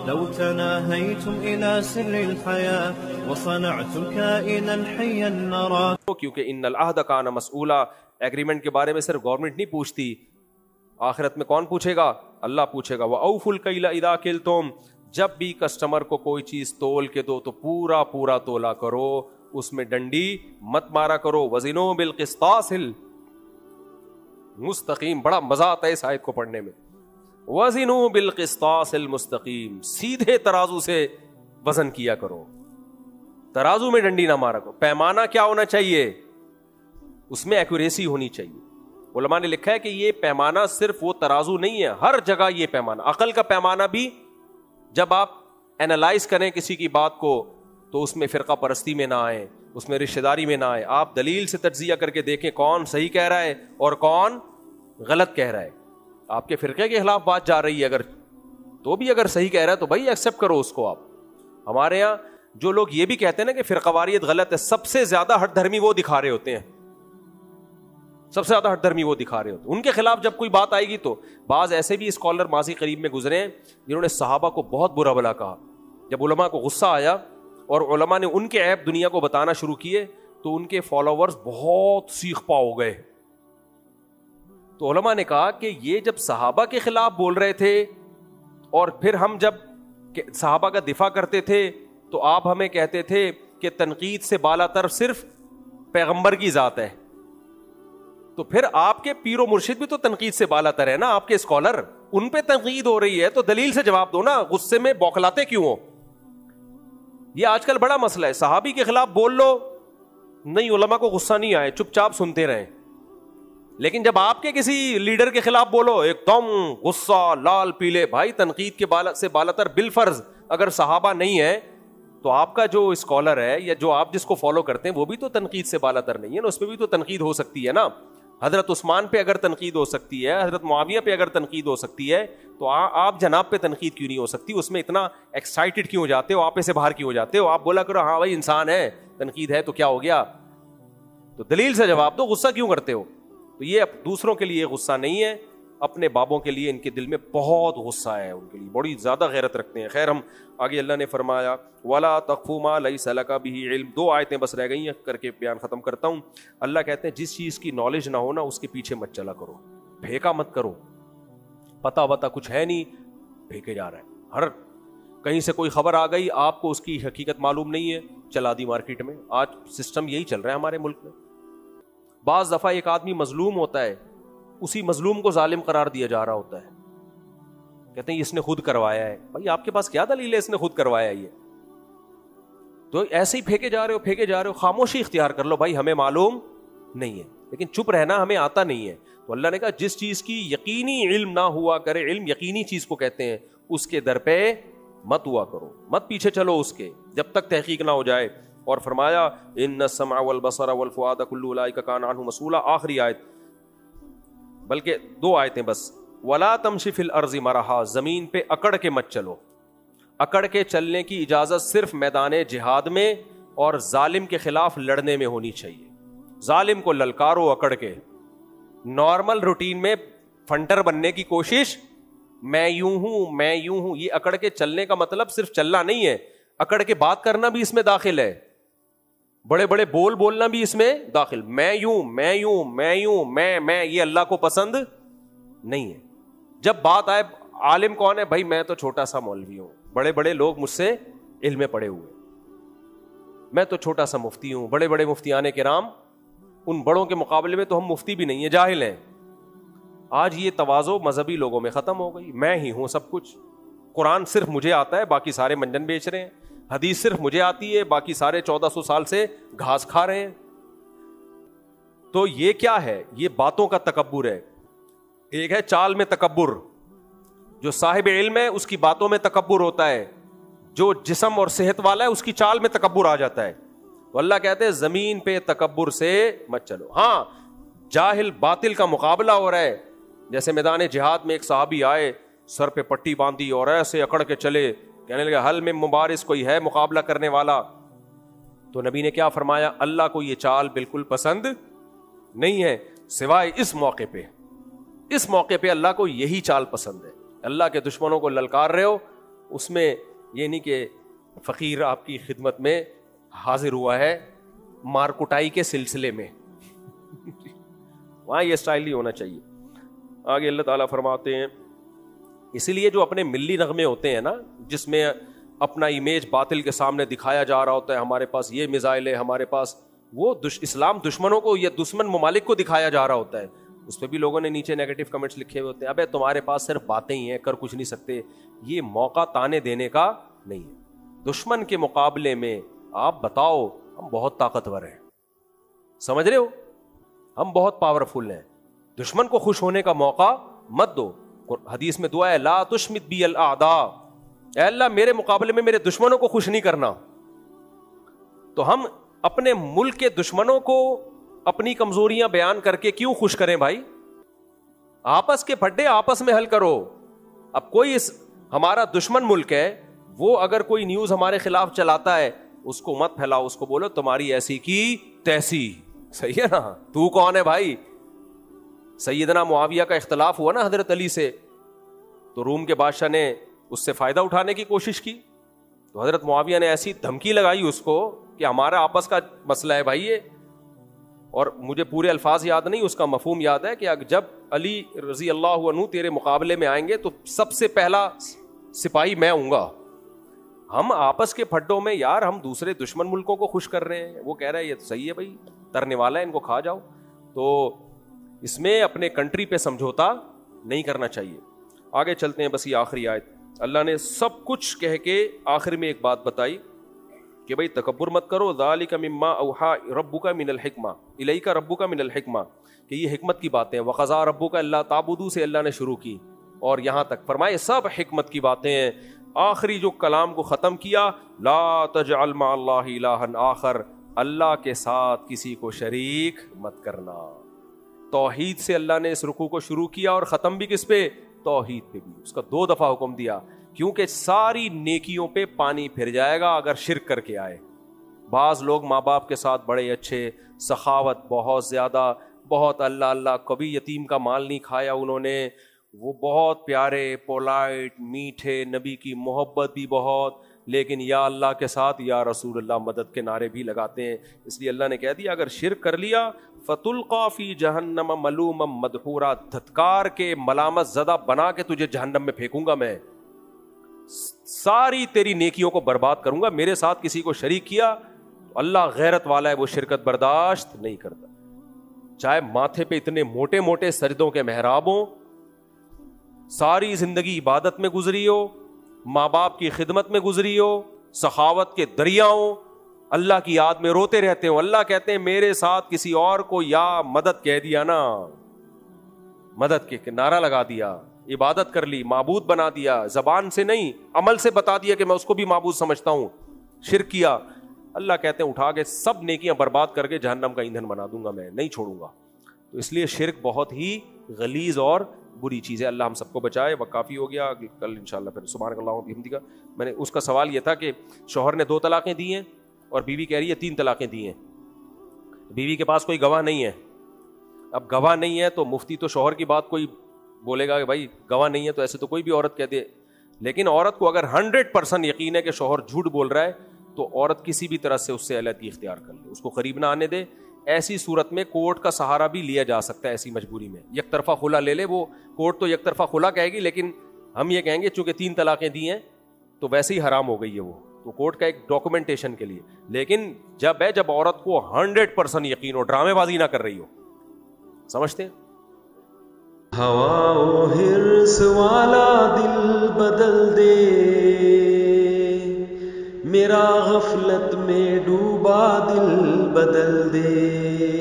لو تناهيتم إلى سر الحياة وصنعتم كائنا حيا نرى. کیونکہ ان العہد کان مسئولا، ایگریمنٹ کے بارے میں صرف گورنمنٹ نہیں پوچھتی، آخرت میں کون پوچھے گا؟ اللہ پوچھے گا. وَأَوْفُوا الْكَيْلَ إِذَا كِلْتُمْ، جب بھی کسٹمر کو کوئی چیز تول کے دو تو پورا پورا تولا کرو، اس میں ڈنڈی مت مارا کرو. وَزِنُوا بِالْقِسْطَاسِ الْمُسْتَقِيمِ، بڑا مزہ آتا ہے اس آیت کو پڑھنے میں. وَزِنُوا بِالْقِسْطَاسِ الْمُسْتَقِيمِ، سیدھے ترازو سے وزن کیا کرو، ترازو میں ڈنڈی نہ مارا کرو. پیمانہ کیا ہونا چاہیے؟ اس میں ایکوریسی ہونی چاہیے. علماء نے لکھا ہے کہ یہ پیمانہ صرف وہ ترازو نہیں ہے، ہر جگہ یہ پیمانہ، عقل کا پیمانہ بھی جب آپ اینالائز کریں کسی کی بات کو تو اس میں فرقہ پرستی میں نہ آئیں، اس میں رشتہ داری میں نہ آئیں. آپ دلیل سے تجزیہ کر کے دیکھیں کون صحیح کہہ رہا ہے اور کون غلط کہہ رہا ہے. آپ کے فرقے کے خلاف بات جا رہی ہے اگر تو بھی اگر صحیح کہہ رہا ہے تو بھائی ایکسیپٹ کرو اس کو. آپ ہمارے یہاں جو لوگ یہ بھی کہتے ہیں نا کہ فرقہ واریت غلط ہے، سب سے زیادہ ہٹ دھرمی وہ دکھا رہے ہوتے ہیں، سب سے زیادہ ہٹ دھرمی وہ دکھا رہے ہوتے ہیں. ان کے خلاف جب کوئی بات آئے گی تو بعض ایسے بھی اسکالر ماضی قریب میں گزرے ہیں جنہوں نے صحابہ کو بہت برا بھلا کہا. جب علماء کو غصہ آیا اور علماء نے ان کے عیب دنیا کو بتانا شروع کیے تو ان کے فالوورز بہت سیخ پا ہو گئے. تو علماء نے کہا کہ یہ جب صحابہ کے خلاف بول رہے تھے اور پھر ہم جب صحابہ کا دفاع کرتے تھے تو آپ ہمیں کہتے تھے کہ تنقید سے بالا تر صرف پیغمبر کی ذات ہے. تو پھر آپ کے پیر و مرشد بھی تو تنقید سے بالا تر ہے نا، آپ کے اسکالر، ان پہ تنقید ہو رہی ہے تو دلیل سے جواب دو نا، غصے میں بوکھلاتے کیوں ہو؟ یہ آج کل بڑا مسئلہ ہے. صحابی کے خلاف بول لو، نہیں علماء کو غصہ نہیں آئے، چپ چاپ سنتے رہیں. لیکن جب آپ کے کسی لیڈر کے خلاف بولو ایک دم غصہ لال پیلے. بھائی تنقید کے سے بالا تر بالفرض اگر صحابہ نہیں ہے تو آپ کا جو اسکالر ہے یا جو آپ جس کو فالو کرتے ہیں وہ بھی تو تنقید سے بالا تر نہیں ہے نا، اس پہ بھی تو تنقید ہو سکتی ہے نا. حضرت عثمان پہ اگر تنقید ہو سکتی ہے، حضرت معاویہ پہ اگر تنقید ہو سکتی ہے تو آپ جناب پہ تنقید کیوں نہیں ہو سکتی؟ اس میں اتنا ایکسائٹیڈ کیوں ہو جاتے ہو؟ آپ سے باہر کیوں ہو جاتے ہو؟ آپ بولا کرو ہاں بھائی انسان ہے، تنقید ہے تو کیا ہو گیا، تو دلیل سے جواب دو، غصہ کیوں کرتے ہو؟ تو یہ دوسروں کے لیے غصہ نہیں ہے، اپنے بابوں کے لیے ان کے دل میں بہت غصہ ہے، ان کے لیے بڑی زیادہ غیرت رکھتے ہیں. خیر ہم آگے اللہ نے فرمایا وَلَا تَقْفُ مَا لَيْسَ لَكَ بِهِ عِلْمٌ. 2 آیتیں بس رہ گئی ہیں کر کے بیان ختم کرتا ہوں. اللہ کہتے ہیں جس چیز کی نالج نہ ہو نا اس کے پیچھے مت چلا کرو، پھینکا مت کرو. پتا وتا کچھ ہے نہیں، پھینکے جا رہا ہے. ہر کہیں سے کوئی خبر آ گئی، آپ کو اس کی حقیقت معلوم نہیں ہے، چلا دی مارکیٹ میں. آج سسٹم یہی چل رہا ہے ہمارے ملک میں. بعض دفعہ ایک آدمی مظلوم ہوتا ہے، اسی مظلوم کو ظالم قرار دیا جا رہا ہوتا ہے، کہتے ہیں اس نے خود کروایا ہے. بھائی آپ کے پاس کیا دلیل ہے اس نے خود کروایا؟ یہ تو ایسے ہی پھینکے جا رہے ہو. خاموشی اختیار کر لو، بھائی ہمیں معلوم نہیں ہے، لیکن چپ رہنا ہمیں آتا نہیں ہے. تو اللہ نے کہا جس چیز کی یقینی علم نہ ہوا کرے، علم یقینی چیز کو کہتے ہیں، اس کے در پہ مت ہوا کرو، مت پیچھے چلو اس کے جب تک تحقیق نہ ہو جائے. اور فرمایا ان السمع والبصر والفؤاد كل اولئک کان عنہ مسئولا. آخری آیت، بلکہ 2 آیتیں بس. وَلَا تَمْشِ فِي الْأَرْضِ مَرَحًا، زمین پہ اکڑ کے مت چلو. اکڑ کے چلنے کی اجازت صرف میدان جہاد میں اور ظالم کے خلاف لڑنے میں ہونی چاہیے. ظالم کو للکارو اکڑ کے. نارمل روٹین میں فنٹر بننے کی کوشش، میں یوں ہوں، یہ اکڑ کے چلنے کا مطلب صرف چلنا نہیں ہے، اکڑ کے بات کرنا بھی اس میں داخل ہے، بڑے بڑے بول بولنا بھی اس میں داخل. میں یہ اللہ کو پسند نہیں ہے. جب بات آئے عالم کون ہے؟ بھائی میں تو چھوٹا سا مولوی ہوں، بڑے بڑے لوگ مجھ سے علم میں پڑے ہوئے، میں تو چھوٹا سا مفتی ہوں، بڑے بڑے مفتیان کرام، ان بڑوں کے مقابلے میں تو ہم مفتی بھی نہیں ہیں، جاہل ہیں. آج یہ تواضع مذہبی لوگوں میں ختم ہو گئی. میں ہی ہوں سب کچھ، قرآن صرف مجھے آتا ہے، باقی سارے منجن بیچ رہے ہیں. حدیث صرف مجھے آتی ہے، باقی سارے 1400 سال سے گھاس کھا رہے ہیں. تو یہ کیا ہے؟ یہ باتوں کا تکبر ہے. ایک ہے چال میں تکبر، جو صاحب علم ہے اس کی باتوں میں تکبر ہوتا ہے، جو جسم اور صحت والا ہے اس کی چال میں تکبر آ جاتا ہے. تو اللہ کہتے ہیں زمین پہ تکبر سے مت چلو. ہاں جاہل باطل کا مقابلہ ہو رہا ہے، جیسے میدان جہاد میں ایک صحابی آئے، سر پہ پٹی باندھی اور ایسے اکڑ کے چلے، کہنے لگے حل میں مبارز کوئی ہے مقابلہ کرنے والا؟ تو نبی نے کیا فرمایا؟ اللہ کو یہ چال بالکل پسند نہیں ہے، سوائے اس موقع پہ. اس موقع پہ اللہ کو یہی چال پسند ہے. اللہ کے دشمنوں کو للکار رہے ہو اس میں یہ نہیں کہ فقیر آپ کی خدمت میں حاضر ہوا ہے مارکوٹائی کے سلسلے میں وہاں یہ اسٹائل نہیں ہونا چاہیے. آگے اللہ تعالیٰ فرماتے ہیں اسی لیے جو اپنے ملی نغمے ہوتے ہیں نا, جس میں اپنا امیج باطل کے سامنے دکھایا جا رہا ہوتا ہے, ہمارے پاس یہ میزائل ہے, ہمارے پاس وہ اسلام دشمنوں کو یا دشمن ممالک کو دکھایا جا رہا ہوتا ہے, اس پہ بھی لوگوں نے نیچے نیگیٹو کمنٹس لکھے ہوئے ہوتے ہیں, ابے تمہارے پاس صرف باتیں ہی ہیں, کر کچھ نہیں سکتے. یہ موقع تانے دینے کا نہیں ہے. دشمن کے مقابلے میں آپ بتاؤ ہم بہت طاقتور ہیں, سمجھ رہے ہو, ہم بہت پاورفل ہیں. دشمن کو خوش ہونے کا موقع مت دو. حدیث میں دعا ہے لا تشمت بی الاعداء, اے اللہ میرے مقابلے میں میرے دشمنوں کو خوش نہیں کرنا. تو ہم اپنے ملک کے دشمنوں کو اپنی کمزوریاں بیان کر کے کیوں خوش کریں بھائی؟ آپس کے پھڈے آپس میں حل کرو. اب کوئی ہمارا دشمن ملک ہے, وہ اگر کوئی نیوز ہمارے خلاف چلاتا ہے اس کو مت پھیلاؤ, اس کو بولو تمہاری ایسی کی تیسی. صحیح ہے نا, تو کون ہے بھائی؟ سیدنا معاویہ کا اختلاف ہوا نا حضرت علی سے, تو روم کے بادشاہ نے اس سے فائدہ اٹھانے کی کوشش کی, تو حضرت معاویہ نے ایسی دھمکی لگائی اس کو کہ ہمارا آپس کا مسئلہ ہے بھائی یہ. اور مجھے پورے الفاظ یاد نہیں, اس کا مفہوم یاد ہے کہ جب علی رضی اللہ عنہ تیرے مقابلے میں آئیں گے تو سب سے پہلا سپاہی میں ہوں گا. ہم آپس کے پھڈوں میں یار ہم دوسرے دشمن ملکوں کو خوش کر رہے ہیں, وہ کہہ رہا ہے یہ صحیح ہے بھائی, ترنے والا ہے, ان کو کھا جاؤ. تو اس میں اپنے کنٹری پہ سمجھوتا نہیں کرنا چاہیے. آگے چلتے ہیں, بس یہ آخری آیت. اللہ نے سب کچھ کہہ کے آخر میں ایک بات بتائی کہ بھائی تکبر مت کرو. ذالک مما اوحا ربک من الحکمہ الیک ربک من الحکمہ, کہ یہ حکمت کی باتیں. وقضا ربک الا تعبدوا سے اللہ نے شروع کی اور یہاں تک فرمائے سب حکمت کی باتیں ہیں. آخری جو کلام کو ختم کیا, لا تجعل مع اللہ الہا آخر, اللہ کے ساتھ کسی کو شریک مت کرنا. توحید سے اللہ نے اس رکوع کو شروع کیا اور ختم بھی کس پہ؟ توحید پہ بھی. اس کا 2 دفعہ حکم دیا کیونکہ ساری نیکیوں پہ پانی پھر جائے گا اگر شرک کر کے آئے. بعض لوگ ماں باپ کے ساتھ بڑے اچھے, سخاوت بہت زیادہ, بہت اللہ اللہ, کبھی یتیم کا مال نہیں کھایا انہوں نے, وہ بہت پیارے, پولائٹ, میٹھے, نبی کی محبت بھی بہت, لیکن یا اللہ کے ساتھ یا رسول اللہ مدد کے نعرے بھی لگاتے ہیں. اس لیے اللہ نے کہہ دیا اگر شرک کر لیا فَتُلْقَى فِي جَهَنَّمَ مَلُومًا مَدْحُورًا, دھتکار کے ملامت زدہ بنا کے تجھے جہنم میں پھینکوں گا میں, ساری تیری نیکیوں کو برباد کروں گا. میرے ساتھ کسی کو شریک کیا تو اللہ غیرت والا ہے, وہ شرکت برداشت نہیں کرتا. چاہے ماتھے پہ اتنے موٹے موٹے سجدوں کے محراب ہوں, ساری زندگی عبادت میں گزری ہو, ماں باپ کی خدمت میں گزری ہو, سخاوت کے دریا ہوں, اللہ کی یاد میں روتے رہتے ہو. اللہ کہتے ہیں میرے ساتھ کسی اور کو یا مدد کہہ دیا نا, مدد کے نعرہ لگا دیا, عبادت کر لی, معبود بنا دیا, زبان سے نہیں عمل سے بتا دیا کہ میں اس کو بھی معبود سمجھتا ہوں, شرک کیا, اللہ کہتے ہیں اٹھا کے سب نیکیاں برباد کر کے جہنم کا ایندھن بنا دوں گا, میں نہیں چھوڑوں گا. تو اس لیے شرک بہت ہی غلیظ اور بری چیز ہے. اللہ ہم سب کو بچائے. وقت کافی ہو گیا, کل انشاءاللہ پھر سبحانک اللہم و بحمدک. میں نے اس کا سوال یہ تھا کہ شوہر نے 2 طلاقیں دی ہیں اور بیوی کہہ رہی ہے 3 طلاقیں دی ہیں. بیوی کے پاس کوئی گواہ نہیں ہے. اب گواہ نہیں ہے تو مفتی تو شوہر کی بات کوئی بولے گا کہ بھائی گواہ نہیں ہے, تو ایسے تو کوئی بھی عورت کہہ دے. لیکن عورت کو اگر 100% یقین ہے کہ شوہر جھوٹ بول رہا ہے تو عورت کسی بھی طرح سے اس سے علیحدگی اختیار کر لے, اس کو قریب نہ آنے دے. ایسی صورت میں کورٹ کا سہارا بھی لیا جا سکتا ہے. ایسی مجبوری میں یک طرفہ خلا لے لے, وہ کورٹ تو یک طرفہ خلا کہے گی, لیکن ہم یہ کہیں گے چونکہ 3 طلاقیں دی ہیں تو ویسے ہی حرام ہو گئی ہے وہ, تو کورٹ کا ایک ڈاکومنٹیشن کے لیے. لیکن جب عورت کو 100% یقین ہو, ڈرامے بازی نہ کر رہی ہو. سمجھتے ہیں؟ ہوا و حرص والا دل بدل دے, میرا غفلت میں ڈوبا دل بدل دے.